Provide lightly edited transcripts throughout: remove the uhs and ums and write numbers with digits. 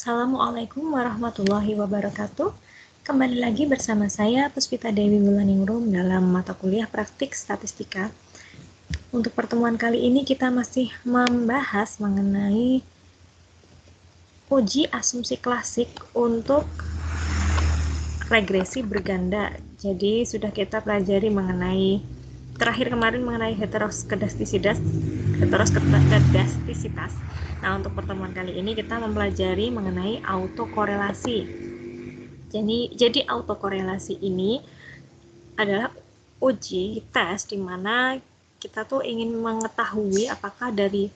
Assalamualaikum warahmatullahi wabarakatuh. Kembali lagi bersama saya Puspita Dewi Wulaningrum dalam mata kuliah praktik statistika. Untuk pertemuan kali ini kita masih membahas mengenai uji asumsi klasik untuk regresi berganda. Jadi sudah kita pelajari mengenai terakhir kemarin mengenai heteroskedastisitas. Nah, untuk pertemuan kali ini kita mempelajari mengenai autokorelasi. Jadi autokorelasi ini adalah uji tes di mana kita tuh ingin mengetahui apakah dari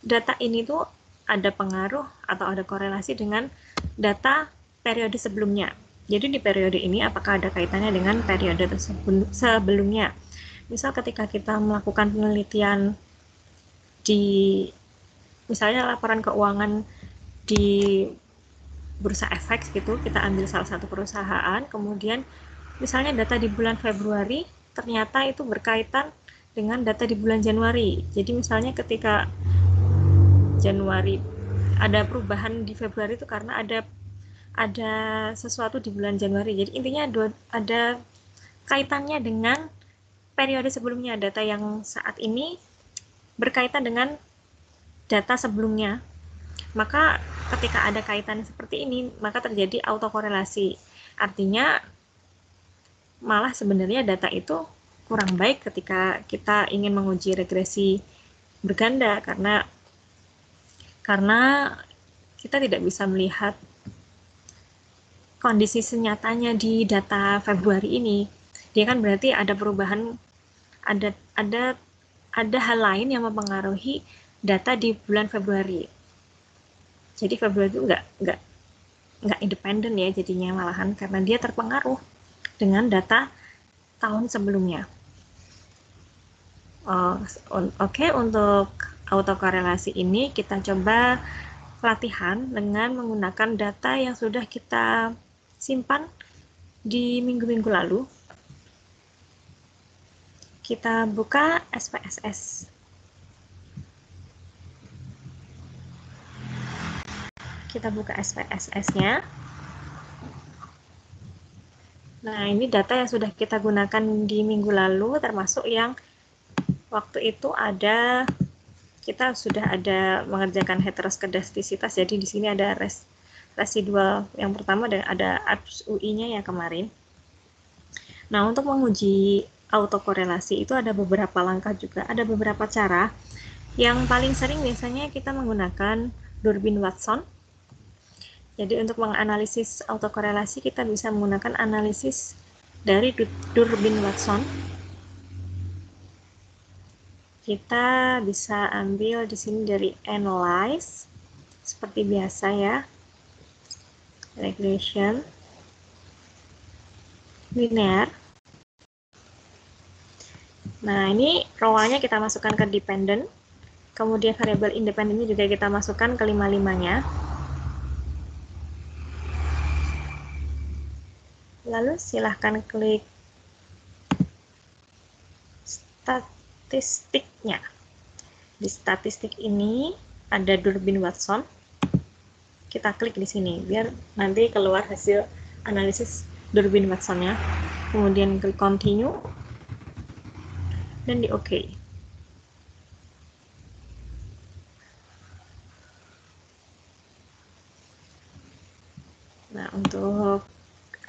data ini tuh ada pengaruh atau ada korelasi dengan data periode sebelumnya. Jadi di periode ini apakah ada kaitannya dengan periode sebelumnya. Misal ketika kita melakukan penelitian di misalnya laporan keuangan di bursa efek gitu, kita ambil salah satu perusahaan, kemudian misalnya data di bulan Februari ternyata itu berkaitan dengan data di bulan Januari. Jadi misalnya ketika Januari ada perubahan di Februari itu karena ada sesuatu di bulan Januari. Jadi intinya ada kaitannya dengan periode sebelumnya, data yang saat ini berkaitan dengan data sebelumnya. Maka ketika ada kaitan seperti ini, maka terjadi autokorelasi. Artinya malah sebenarnya data itu kurang baik ketika kita ingin menguji regresi berganda karena kita tidak bisa melihat kondisi senyatanya di data Februari ini. Dia kan berarti ada perubahan, ada hal lain yang mempengaruhi data di bulan Februari. Jadi Februari itu nggak independen ya jadinya malahan karena dia terpengaruh dengan data tahun sebelumnya. Oke, untuk autokorelasi ini kita coba latihan dengan menggunakan data yang sudah kita simpan di minggu-minggu lalu. Kita buka SPSS. Kita buka SPSS-nya. Nah, ini data yang sudah kita gunakan di minggu lalu, termasuk yang waktu itu kita sudah ada mengerjakan heteroskedastisitas, jadi di sini ada residual yang pertama dan ada APS UI-nya yang kemarin. Nah, untuk menguji autokorelasi itu ada beberapa langkah juga, ada beberapa cara. Yang paling sering biasanya kita menggunakan Durbin-Watson. Jadi untuk menganalisis autokorelasi kita bisa menggunakan analisis dari Durbin-Watson. Kita bisa ambil di sini dari analyze seperti biasa ya, regression, linear. Nah, ini row-nya kita masukkan ke dependent, kemudian variabel independen ini juga kita masukkan ke 5-5-nya. Lalu silahkan klik statistiknya. Di statistik ini ada Durbin-Watson. Kita klik di sini biar nanti keluar hasil analisis Durbin-Watson-nya. Kemudian klik continue dan di OK. Nah, untuk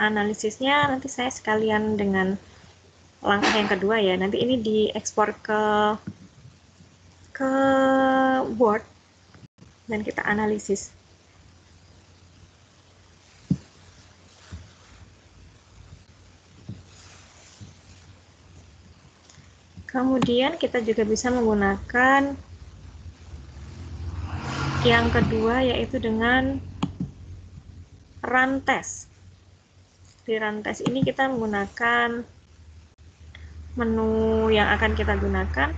analisisnya nanti saya sekalian dengan langkah yang kedua ya. Nanti ini diekspor ke Word dan kita analisis. Kemudian kita juga bisa menggunakan yang kedua yaitu dengan run test. Di run test ini kita menggunakan menu yang akan kita gunakan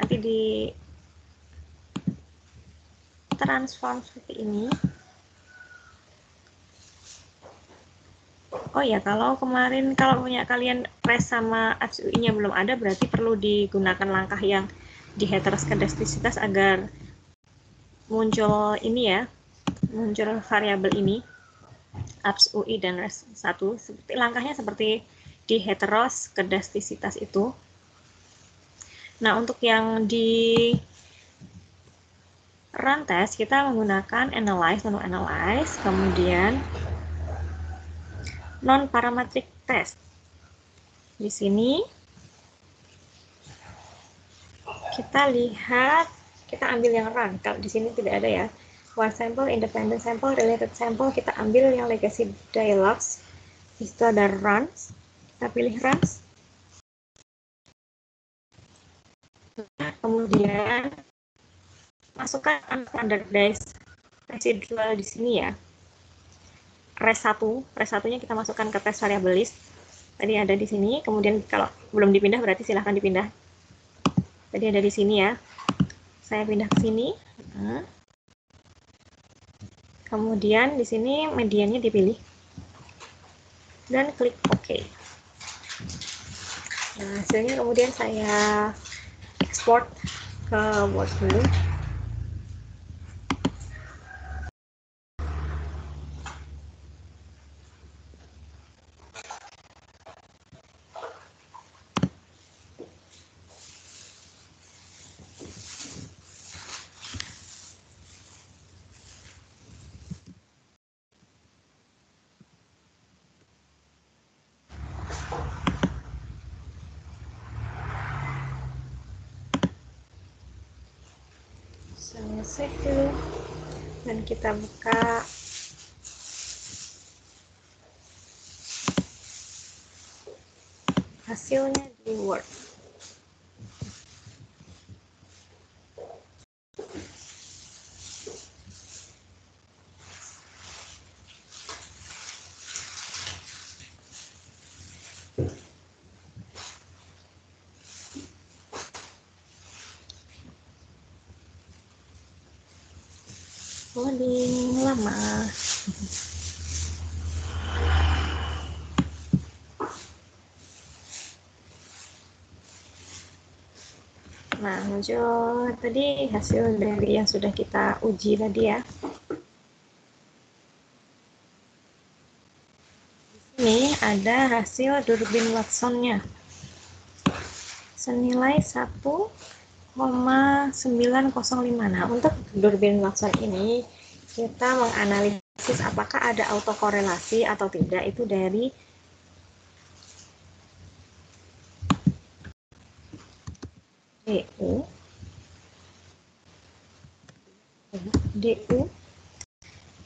nanti di transform seperti ini. Oh ya, kalau punya kalian res sama FSUI-nya belum ada, berarti perlu digunakan langkah yang di heteroskedastisitas agar muncul ini ya, muncul variabel ini, abs UI dan res 1, seperti langkahnya seperti di heteroskedastisitas itu. Nah, untuk yang di run test kita menggunakan analyze, menu analyze, kemudian non-parametric test. Di sini kita lihat, kita ambil yang run. Kalau di sini tidak ada ya. One sample, independent sample, related sample, kita ambil yang legacy dialogs. Di situ ada runs. Kita pilih runs. Kemudian masukkan standardized residual di sini ya. Res 1-nya kita masukkan ke test variable list. Tadi ada di sini, kemudian kalau belum dipindah berarti silahkan dipindah. Tadi ada di sini ya. Saya pindah ke sini. Nah. Kemudian di sini mediannya dipilih. Dan klik OK. Nah, hasilnya kemudian saya export ke Word dulu. Saya save dulu dan kita buka hasilnya di Word. Loading lama. Nah, muncul tadi hasil dari yang sudah kita uji tadi ya. Ini ada hasil Durbin Watson-nya. Senilai 1,905. Nah, untuk Durbin Watson ini kita menganalisis apakah ada autokorelasi atau tidak itu dari DU.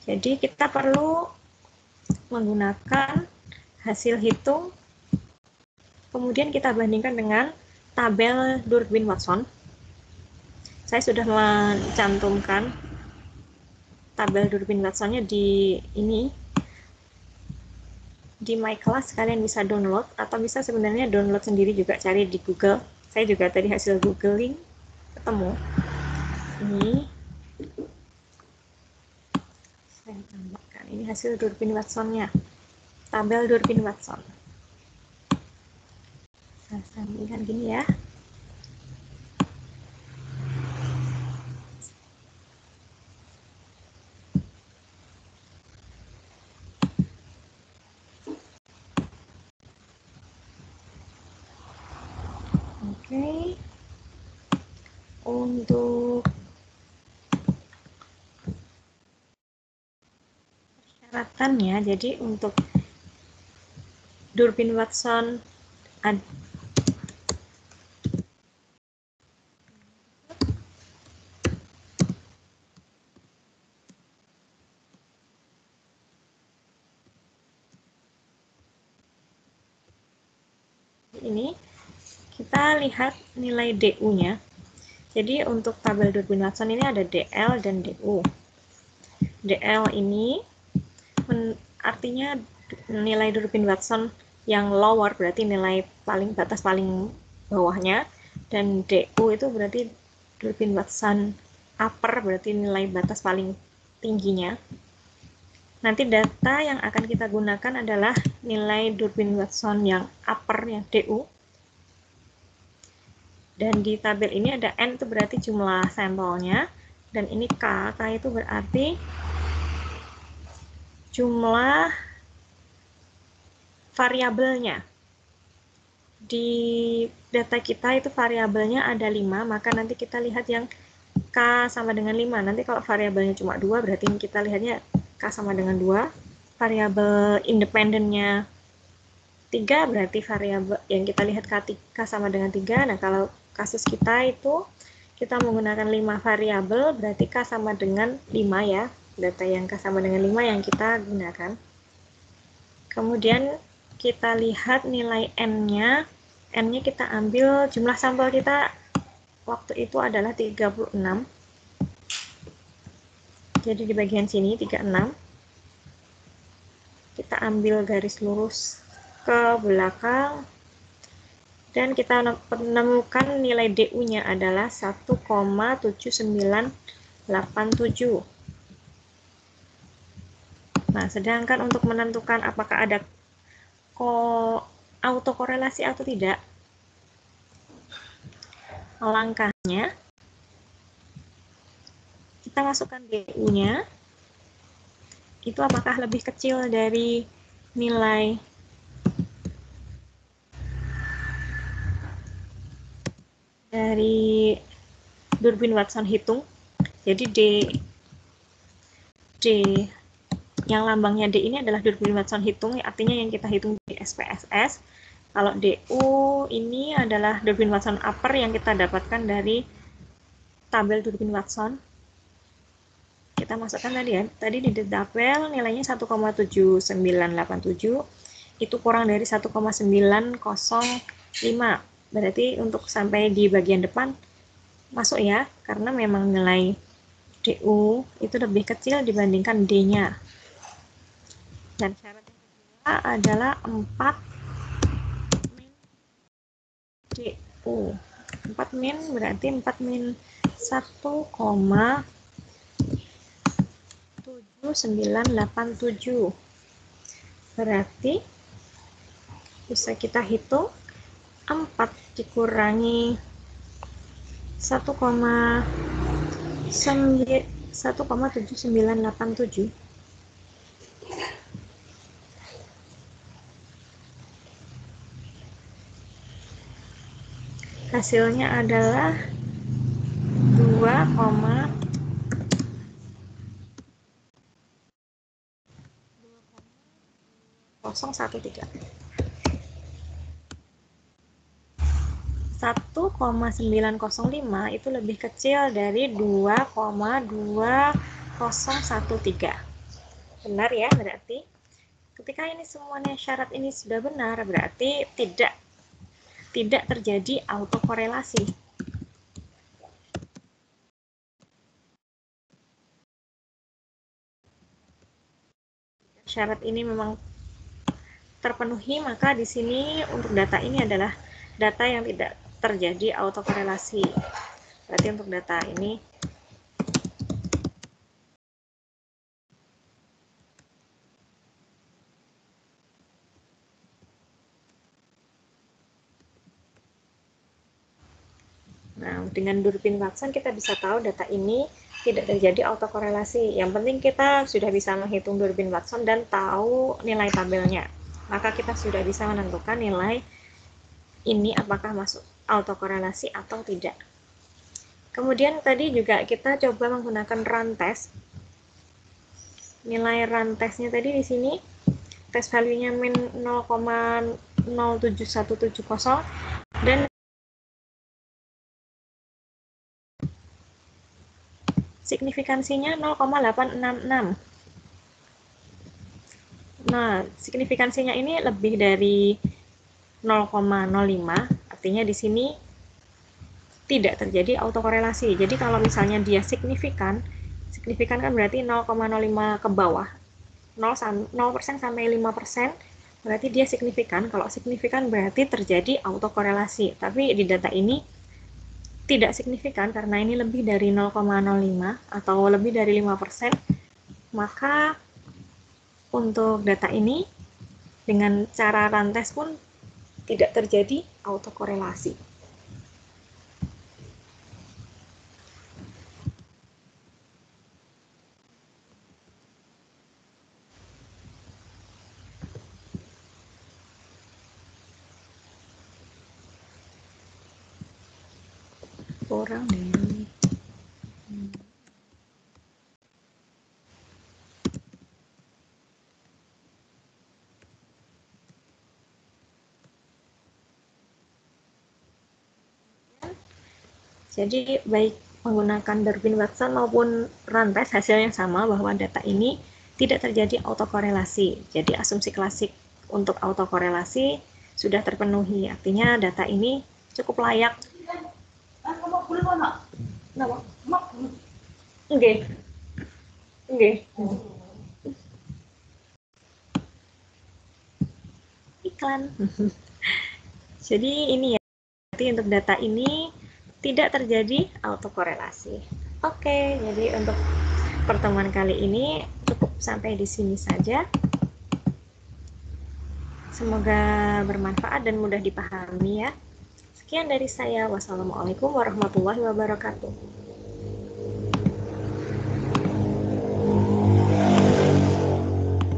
Jadi kita perlu menggunakan hasil hitung, kemudian kita bandingkan dengan tabel Durbin-Watson. Saya sudah mencantumkan tabel Durbin-Watsonnya di ini, di My Class. Kalian bisa download atau bisa sebenarnya download sendiri juga, cari di Google. Saya juga tadi hasil googling ketemu. Ini saya tambahkan, ini hasil Durbin-Watsonnya, tabel Durbin-Watson. Saya sampaikan gini ya. Oke. Untuk persyaratannya, jadi untuk Durbin-Watson ini kita lihat nilai DU-nya. Jadi untuk tabel Durbin-Watson ini ada DL dan DU. DL ini artinya nilai Durbin-Watson yang lower, berarti nilai batas paling bawahnya, dan DU itu berarti Durbin-Watson upper, berarti nilai batas paling tingginya. Nanti data yang akan kita gunakan adalah nilai Durbin-Watson yang upper, yang DU. Dan di tabel ini ada N, itu berarti jumlah sampelnya, dan ini K itu berarti jumlah variabelnya. Di data kita itu variabelnya ada 5, maka nanti kita lihat yang K sama dengan 5. Nanti kalau variabelnya cuma 2, berarti kita lihatnya K sama dengan 2. Variabel independennya 3, berarti variabel yang kita lihat K sama dengan 3. Nah, kalau kasus kita itu kita menggunakan 5 variabel, berarti K sama dengan 5 ya. Data yang K sama dengan 5 yang kita gunakan. Kemudian kita lihat nilai N-nya. N-nya kita ambil, jumlah sampel kita waktu itu adalah 36. Jadi di bagian sini 36. Kita ambil garis lurus ke belakang. Dan kita menemukan nilai DU-nya adalah 1,7987. Nah, sedangkan untuk menentukan apakah ada autokorelasi atau tidak, langkahnya kita masukkan DU-nya, itu apakah lebih kecil dari nilai Durbin Watson hitung. Jadi D yang lambangnya D ini adalah Durbin Watson hitung, artinya yang kita hitung di SPSS. Kalau DU ini adalah Durbin Watson upper yang kita dapatkan dari tabel Durbin Watson. Kita masukkan tadi ya, tadi di tabel nilainya 1,7987, itu kurang dari 1,905. Berarti untuk sampai di bagian depan masuk ya, karena memang nilai DU itu lebih kecil dibandingkan D-nya. Dan syarat yang kedua adalah 4 min DU. 4 min berarti 4 min 1,7987. Berarti bisa kita hitung 4 dikurangi 1,7987. Hasilnya adalah 2,013. 1,905 itu lebih kecil dari 2,2013. Benar ya, berarti ketika ini semuanya syarat ini sudah benar, berarti tidak terjadi autokorelasi. Syarat ini memang terpenuhi, maka di sini untuk data ini adalah data yang tidak terjadi autokorelasi. Berarti untuk data ini dengan Durbin Watson kita bisa tahu data ini tidak terjadi autokorelasi. Yang penting kita sudah bisa menghitung Durbin Watson dan tahu nilai tabelnya. Maka kita sudah bisa menentukan nilai ini apakah masuk autokorelasi atau tidak. Kemudian tadi juga kita coba menggunakan run test. Nilai run testnya tadi di sini test value-nya min 0,07170 dan signifikansinya 0,866. Nah, signifikansinya ini lebih dari 0,05, artinya di sini tidak terjadi autokorelasi. Jadi kalau misalnya dia signifikan kan berarti 0,05 ke bawah. 0% sampai 5%, berarti dia signifikan. Kalau signifikan berarti terjadi autokorelasi. Tapi di data ini tidak signifikan karena ini lebih dari 0,05 atau lebih dari 5%, maka untuk data ini dengan cara run test pun tidak terjadi autokorelasi. kurang nih. Jadi baik menggunakan Darwin Watson maupun Runpest hasilnya sama bahwa data ini tidak terjadi autokorelasi. Jadi asumsi klasik untuk autokorelasi sudah terpenuhi. Artinya data ini cukup layak. Oke. Iklan. Jadi ini ya. Berarti untuk data ini tidak terjadi autokorelasi. Oke, jadi untuk pertemuan kali ini cukup sampai di sini saja. Semoga bermanfaat dan mudah dipahami ya. Sekian dari saya. Wassalamualaikum warahmatullahi wabarakatuh.